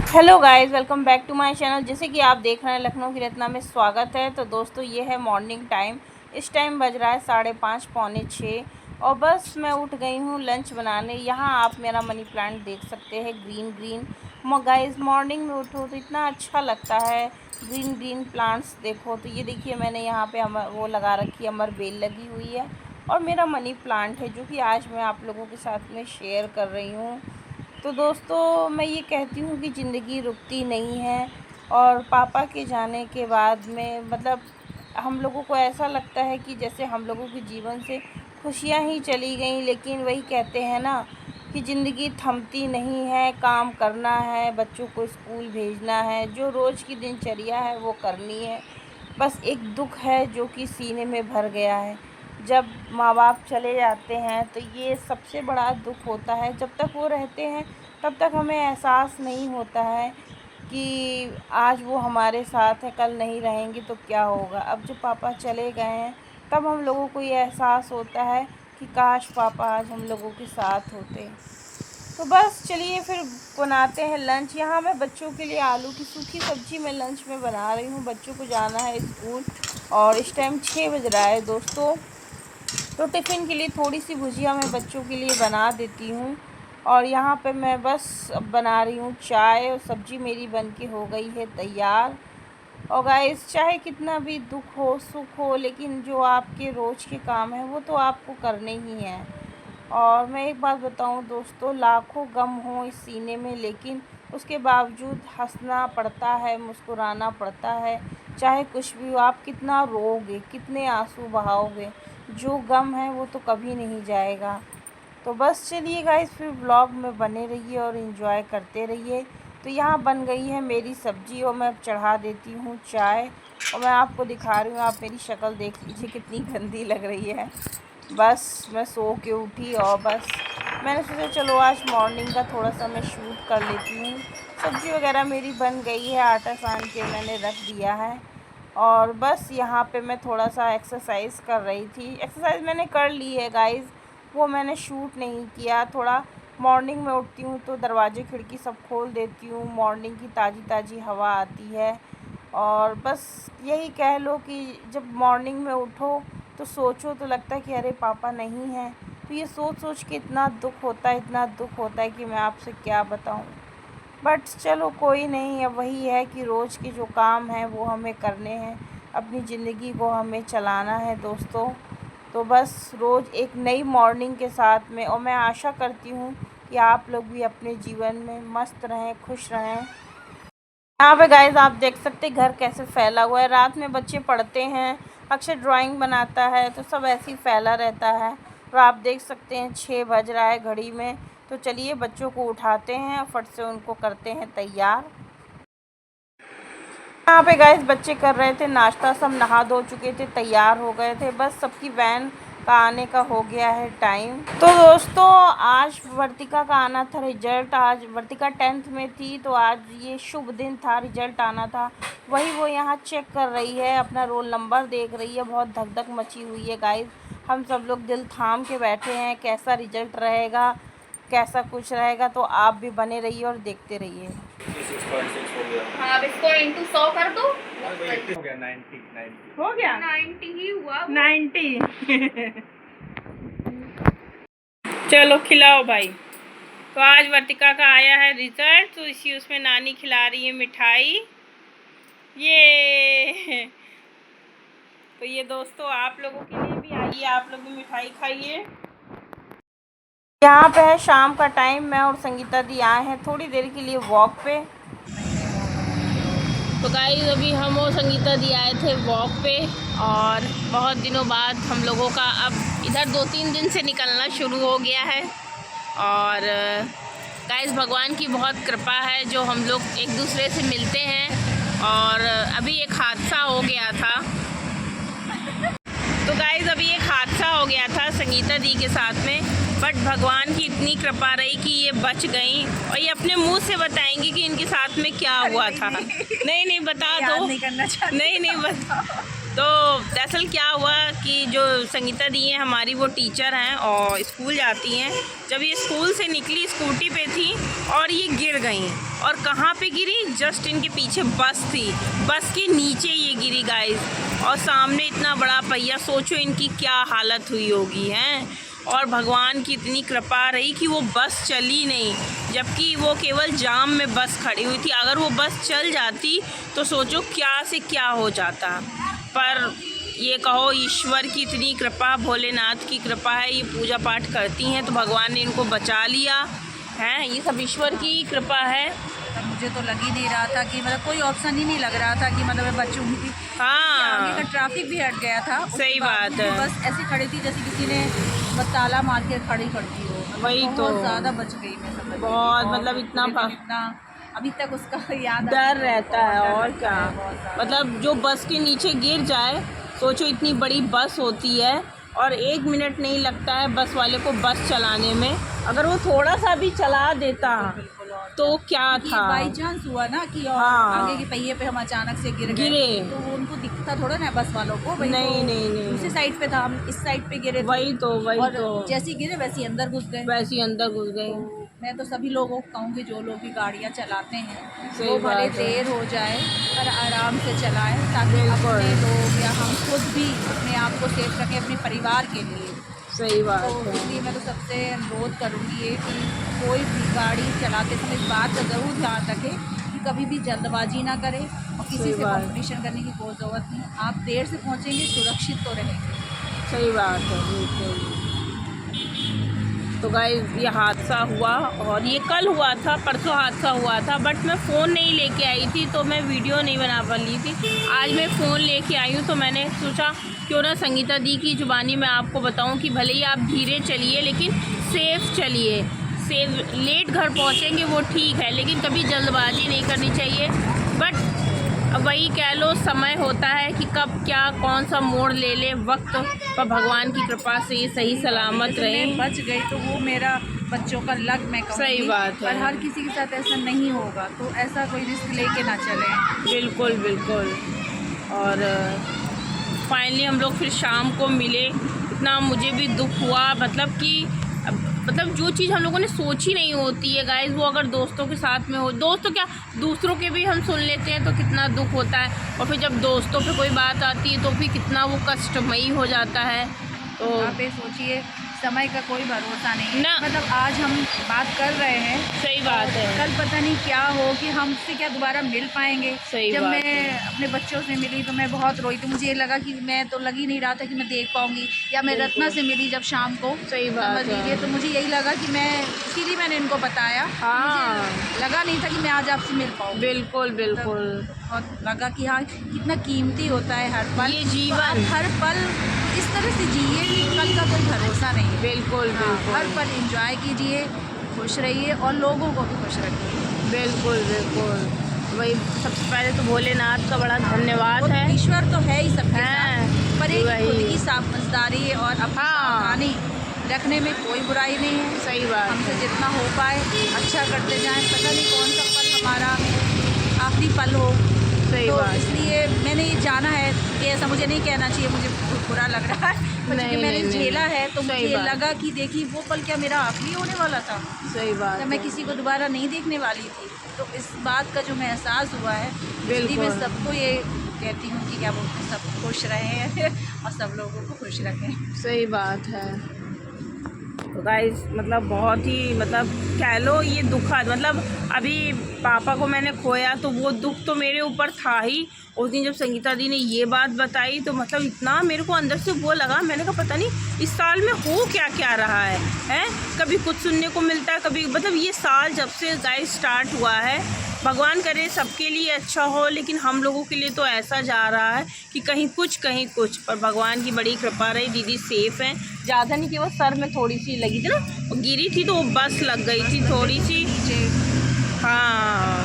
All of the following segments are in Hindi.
Hello guys, welcome back to my channel. जैसे कि आप देख रहे हैं, लखनऊ की रत्ना में स्वागत है। तो दोस्तों, ये है मॉर्निंग टाइम। इस टाइम बज रहा है 5:30 पौने 6 और बस मैं उठ गई हूँ लंच बनाने। यहाँ आप मेरा मनी प्लांट देख सकते हैं, ग्रीन ग्रीन। गाइस, मॉर्निंग में उठो तो इतना अच्छा लगता है। ग्रीन ग्रीन प्लांट्स देखो। तो ये देखिए, मैंने यहाँ पे वो लगा रखी है, अमर बेल लगी हुई है और मेरा मनी प्लांट है, जो कि आज मैं आप लोगों के साथ में शेयर कर रही हूँ। तो दोस्तों, मैं ये कहती हूँ कि ज़िंदगी रुकती नहीं है और पापा के जाने के बाद में हम लोगों को ऐसा लगता है कि जैसे हम लोगों के जीवन से खुशियाँ ही चली गईं। लेकिन वही कहते हैं ना कि ज़िंदगी थमती नहीं है, काम करना है, बच्चों को स्कूल भेजना है, जो रोज़ की दिनचर्या है वो करनी है। बस एक दुख है जो कि सीने में भर गया है। जब माँ बाप चले जाते हैं तो ये सबसे बड़ा दुख होता है। जब तक वो रहते हैं तब तक हमें एहसास नहीं होता है कि आज वो हमारे साथ है, कल नहीं रहेंगे तो क्या होगा। अब जब पापा चले गए हैं तब हम लोगों को ये एहसास होता है कि काश पापा आज हम लोगों के साथ होते। तो बस चलिए फिर बनाते हैं लंच। यहाँ मैं बच्चों के लिए आलू की सूखी सब्ज़ी मैं लंच में बना रही हूँ। बच्चों को जाना है स्कूल और इस टाइम 6 बज रहा है दोस्तों। तो टिफ़िन के लिए थोड़ी सी भुजिया मैं बच्चों के लिए बना देती हूँ। और यहाँ पे मैं बस अब बना रही हूँ चाय और सब्ज़ी मेरी बन के हो गई है तैयार। और गाइस, चाहे कितना भी दुख हो सुख हो, लेकिन जो आपके रोज़ के काम हैं वो तो आपको करने ही हैं। और मैं एक बात बताऊं दोस्तों, लाखों गम हों इस सीने में, लेकिन उसके बावजूद हंसना पड़ता है, मुस्कुराना पड़ता है। चाहे कुछ भी हो, आप कितना रोओगे, कितने आंसू बहाओगे, जो गम है वो तो कभी नहीं जाएगा। तो बस चलिए गाइस, फिर व्लॉग में बने रहिए और एंजॉय करते रहिए। तो यहाँ बन गई है मेरी सब्ज़ी और मैं अब चढ़ा देती हूँ चाय। और मैं आपको दिखा रही हूँ, आप मेरी शक्ल देख लीजिए कितनी गंदी लग रही है। बस मैं सो के उठी और बस मैंने सोचा चलो आज मॉर्निंग का थोड़ा सा मैं शूट कर लेती हूँ। सब्ज़ी वगैरह मेरी बन गई है, आटा सान के मैंने रख दिया है। और बस यहाँ पे मैं थोड़ा सा एक्सरसाइज कर रही थी। एक्सरसाइज मैंने कर ली है गाइस, वो मैंने शूट नहीं किया। थोड़ा मॉर्निंग में उठती हूँ तो दरवाजे खिड़की सब खोल देती हूँ, मॉर्निंग की ताज़ी ताज़ी हवा आती है। और बस यही कह लो कि जब मॉर्निंग में उठो तो सोचो तो लगता है कि अरे पापा नहीं हैं। तो ये सोच सोच के इतना दुख होता है, इतना दुख होता है कि मैं आपसे क्या बताऊँ। बट चलो कोई नहीं, अब वही है कि रोज़ के जो काम हैं वो हमें करने हैं, अपनी ज़िंदगी को हमें चलाना है दोस्तों। तो बस रोज़ एक नई मॉर्निंग के साथ में, और मैं आशा करती हूँ कि आप लोग भी अपने जीवन में मस्त रहें, खुश रहें। यहाँ पे गाइस आप देख सकते हैं घर कैसे फैला हुआ है। रात में बच्चे पढ़ते हैं, अक्षर ड्राइंग बनाता है, तो सब ऐसे ही फैला रहता है। और आप देख सकते हैं 6 बज रहा है घड़ी में। तो चलिए बच्चों को उठाते हैं और फट से उनको करते हैं तैयार। यहाँ पे गाइस बच्चे कर रहे थे नाश्ता, सब नहा धो चुके थे, तैयार हो गए थे। बस सबकी वैन का आने का हो गया है टाइम। तो दोस्तों, आज वर्तिका का आना था रिजल्ट। आज वर्तिका 10th में थी, तो आज ये शुभ दिन था, रिजल्ट आना था। वही वो यहाँ चेक कर रही है, अपना रोल नंबर देख रही है। बहुत धक धक मची हुई है गाइस। हम सब लोग दिल थाम के बैठे हैं, कैसा रिजल्ट रहेगा, कैसा कुछ रहेगा। तो आप भी बने रहिए और देखते रहिए। 6.6 हो गया। हाँ, अब इसको इंटू 100 कर दो। हो गया 90 हो गया 90 ही हुआ। 90। चलो खिलाओ भाई। तो आज वर्तिका का आया है रिजल्ट, तो इसी उसमें नानी खिला रही है मिठाई। ये तो ये दोस्तों आप लोगों के लिए भी आइए, आप लोग भी मिठाई खाइए। यहाँ पे है शाम का टाइम, मैं और संगीता दी आए हैं थोड़ी देर के लिए वॉक पे। तो गाइस, अभी हम और संगीता दी आए थे वॉक पे और बहुत दिनों बाद हम लोगों का अब इधर 2-3 दिन से निकलना शुरू हो गया है। और गाइस, भगवान की बहुत कृपा है जो हम लोग एक दूसरे से मिलते हैं। और अभी एक हादसा हो गया था। तो गाइस, अभी एक हादसा हो गया था संगीता दी के साथ में, बट भगवान की इतनी कृपा रही कि ये बच गई। और ये अपने मुंह से बताएंगी कि इनके साथ में क्या हुआ था। नहीं बता दो, नहीं बता। तो दरअसल क्या हुआ कि जो संगीता दी है हमारी, वो टीचर हैं और स्कूल जाती हैं। जब ये स्कूल से निकली स्कूटी पे थी और ये गिर गई। और कहाँ पे गिरी? जस्ट इनके पीछे बस थी, बस के नीचे ये गिरी गाइस। और सामने इतना बड़ा पहिया, सोचो इनकी क्या हालत हुई होगी हैं। और भगवान की इतनी कृपा रही कि वो बस चली नहीं, जबकि वो केवल जाम में बस खड़ी हुई थी। अगर वो बस चल जाती तो सोचो क्या से क्या हो जाता। पर ये कहो ईश्वर की इतनी कृपा, भोलेनाथ की कृपा है। ये पूजा पाठ करती हैं तो भगवान ने इनको बचा लिया है। ये सब ईश्वर की कृपा है। तब मुझे तो लग ही नहीं रहा था कि मतलब कोई ऑप्शन ही नहीं लग रहा था कि मतलब मैं बचूंगी। हाँ, आगे का ट्रैफिक भी हट गया था। सही बात है। बस ऐसी खड़ी थी जैसे किसी ने बस ताला मार के खड़ी करती हो। वही तो, बहुत ज़्यादा बच गई मैं, समझ बहुत मतलब इतना अभी तक उसका याद डर रहता है। और क्या, मतलब जो बस के नीचे गिर जाए, सोचो इतनी बड़ी बस होती है और 1 मिनट नहीं लगता है बस वाले को बस चलाने में। अगर वो थोड़ा सा भी चला देता तो क्या था। बाई चांस हुआ ना कि और हाँ, आगे के पहिए पे हम अचानक से गिर गए तो वो उनको दिखता थोड़ा ना बस वालों को। नहीं नहीं नहीं, दूसरी साइड पे था, हम इस साइड पे गिरे। वही तो जैसे गिरे वैसे अंदर घुस गए। तो मैं तो सभी लोगों को कहूँगी जो लोग भी गाड़ियाँ चलाते हैं सही वो भले बात है। देर हो जाए पर आराम से चलाएं, ताकि अपने लोग या हम खुद भी अपने आप को सेफ रखें अपने परिवार के लिए। सही बात तो है। इसलिए मैं तो सबसे अनुरोध करूँगी ये कि कोई भी गाड़ी चलाते समय इस बात का ज़रूर ध्यान रखें कि कभी भी जल्दबाजी ना करें और किसी से कॉम्पिटिशन करने की कोई ज़रूरत नहीं। आप देर से पहुँचेंगे, सुरक्षित तो रहेंगे। सही बात है, बिल्कुल। तो गाइस ये हादसा हुआ और ये कल हुआ था, परसों हादसा हुआ था। बट मैं फ़ोन नहीं लेके आई थी तो मैं वीडियो नहीं बना पा रही थी। आज मैं फ़ोन लेके आई हूँ तो मैंने सोचा क्यों ना संगीता दी की ज़ुबानी में आपको बताऊँ कि भले ही आप धीरे चलिए लेकिन सेफ़ चलिए। सेफ लेट घर पहुँचेंगे वो ठीक है, लेकिन कभी जल्दबाजी नहीं करनी चाहिए। बट वही कह लो, समय होता है कि कब क्या कौन सा मोड़ ले ले वक्त, पर भगवान की कृपा से ये सही सलामत रहे। बच गई तो वो मेरा बच्चों का लक मैं कहूँगी। सही बात है। पर हर किसी के साथ ऐसा नहीं होगा, तो ऐसा कोई रिस्क लेके ना चलें। बिल्कुल बिल्कुल। और फाइनली हम लोग फिर शाम को मिले। इतना मुझे भी दुख हुआ, मतलब जो चीज़ हम लोगों ने सोची नहीं होती है गाइस, वो अगर दोस्तों के साथ में हो, दोस्तों क्या दूसरों के भी हम सुन लेते हैं तो कितना दुख होता है। और फिर जब दोस्तों पे कोई बात आती है तो फिर कितना वो कष्टमयी हो जाता है। तो आप ये सोचिए, समय का कोई भरोसा नहीं ना। मतलब आज हम बात कर रहे हैं, सही बात है। कल पता नहीं क्या हो कि हमसे क्या दोबारा मिल पाएंगे। सही जब बात मैं है। अपने बच्चों से मिली तो मैं बहुत रोई। तो मुझे ये लगा कि मैं तो लग ही नहीं रहा था कि मैं देख पाऊंगी। या मैं रत्ना से मिली जब शाम को, सही बात समझ लीजिए, है। तो मुझे यही लगा कि मैं इसीलिए मैंने इनको बताया। हाँ, मुझे लगा नहीं था कि मैं आज आपसे मिल पाऊंगी। बिल्कुल बिल्कुल। बहुत लगा कि हाँ कितना कीमती होता है हर पल, ये जीवन। हर पल इस तरह से जिए कि कल का कोई भरोसा नहीं है। बिल्कुल हाँ, बिल्कुल। हर पल एंजॉय कीजिए, खुश रहिए और लोगों को भी खुश रखिए। बिल्कुल बिल्कुल। वही सबसे पहले तो भोलेनाथ का बड़ा धन्यवाद वो है। ईश्वर तो है ही सबके हैं, साथ, पर एक वही। खुद की समझदारी और अपनी हाँ। सावधानी रखने में कोई बुराई नहीं है। सही बात हमसे है। जितना हो पाए अच्छा करते जाएं। पता नहीं कौन सा पल हमारा आखिरी पल हो। सही तो बात। इसलिए मैंने ये जाना है कि ऐसा मुझे नहीं कहना चाहिए, मुझे बुरा लग रहा है, पर नहीं, क्योंकि मैंने नहीं, झेला है तो सही मुझे बात। लगा कि देखिए वो पल क्या मेरा आखिरी होने वाला था। सही बात तो मैं है। किसी को दोबारा नहीं देखने वाली थी। तो इस बात का जो मैं एहसास हुआ है, इसलिए बिल्कुल। मैं सबको ये कहती हूँ कि क्या बोलते हैं, सब खुश रहें और सब लोगों को खुश रखें। सही बात है। तो गाइस मतलब बहुत ही कह लो ये दुखद, अभी पापा को मैंने खोया तो वो दुख तो मेरे ऊपर था ही। उस दिन जब संगीता दी ने ये बात बताई तो इतना मेरे को अंदर से वो लगा, मैंने कहा पता नहीं इस साल में हो क्या क्या रहा है। कभी कुछ सुनने को मिलता है, कभी ये साल जब से गाइस स्टार्ट हुआ है, भगवान करे सबके लिए अच्छा हो, लेकिन हम लोगों के लिए तो ऐसा जा रहा है कि कहीं कुछ। पर भगवान की बड़ी कृपा रही, दीदी सेफ़ हैं। ज़्यादा नहीं कि वो सर में थोड़ी सी लगी थी ना, वो गिरी थी तो वो बस लग गई थी थोड़ी सी। हाँ,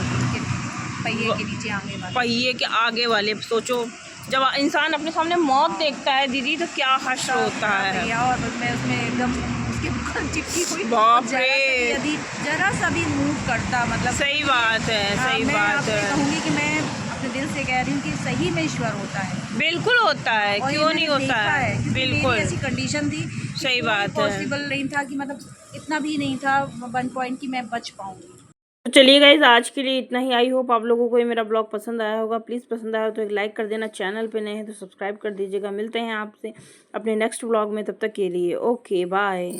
पहिए के नीचे आगे वाले। पहिए के आगे वाले। सोचो जब इंसान अपने सामने मौत देखता है दीदी तो क्या हश्र होता है। और मैं उसमें एकदम उसके बिल्कुल चिपकी हुई। बाप जरा सा भी रे। यदि जरा सा भी मूव करता, सही बात है, सही मैं बात आपसे है। कहूँगी कि मैं अपने दिल से कह रही हूँ कि सही में ईश्वर होता है, बिल्कुल होता है, और ये क्यों मैंने नहीं होता देखा है, क्योंकि मेरी बिल्कुल ऐसी कंडीशन थी, सही बात है। पॉसिबल नहीं था कि मतलब इतना भी नहीं था 1 पॉइंट कि मैं बच पाऊंगी। तो चलिए गाइज, आज के लिए इतना ही। आई होप आप लोगों को ये मेरा ब्लॉग पसंद आया होगा। प्लीज़ पसंद आया हो तो एक लाइक कर देना, चैनल पे नए हैं तो सब्सक्राइब कर दीजिएगा। मिलते हैं आपसे अपने नेक्स्ट ब्लॉग में, तब तक के लिए ओके बाय।